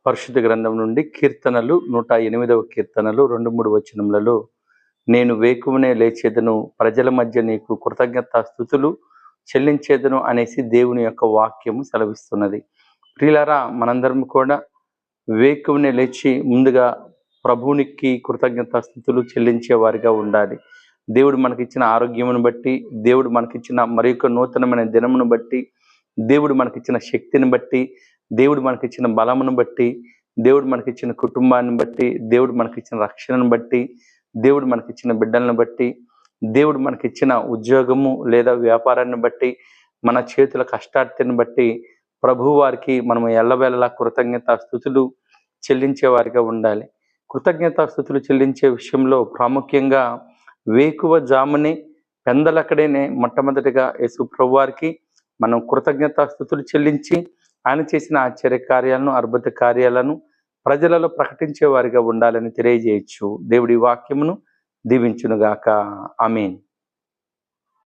పరిశుద్ధ గ్రంథం నుండి కీర్తనలు 108వ కీర్తనలు 2-3 వచనములలో, నేను వేకువనే లేచేదను, ప్రజల మధ్య నీకు కృతజ్ఞతాస్తుతులు చెల్లించేదను అనేసి దేవుని యొక్క వాక్యము సెలవిస్తున్నది. ప్రియులారా, మనందరం కూడా వేకువనే లేచి ముందుగా ప్రభువునికి కృతజ్ఞతాస్తుతులు చెల్లించే వారిగా ఉండాలి. దేవుడు మనకిచ్చిన ఆరోగ్యమును బట్టి, దేవుడు మనకిచ్చిన మరి యొక్క నూతనమైన దినమును బట్టి, దేవుడు మనకిచ్చిన శక్తిని బట్టి, దేవుడు మనకిచ్చిన బలమును బట్టి, దేవుడు మనకిచ్చిన కుటుంబాన్ని బట్టి, దేవుడు మనకిచ్చిన రక్షణను బట్టి, దేవుడు మనకిచ్చిన బిడ్డలను బట్టి, దేవుడు మనకిచ్చిన ఉద్యోగము లేదా వ్యాపారాన్ని బట్టి, మన చేతుల కష్టార్తిని బట్టి ప్రభువు వారికి మనం ఎల్లవేళలా కృతజ్ఞతాస్తుతులు చెల్లించే వారిగా ఉండాలి. కృతజ్ఞతాస్తుతులు చెల్లించే విషయంలో ప్రాముఖ్యంగా వేకువ జామునే పెందలక్కడేనే మొట్టమొదటిగా యేసు ప్రభు వారికి మనం కృతజ్ఞతాస్తుతులు చెల్లించి ఆయన చేసిన ఆశ్చర్య కార్యాలను, అద్భుత కార్యాలను ప్రజలలో ప్రకటించే వారిగా ఉండాలని తెలియజేయచ్చు. దేవుడి వాక్యమును దీవించునుగాక. ఆమేన్.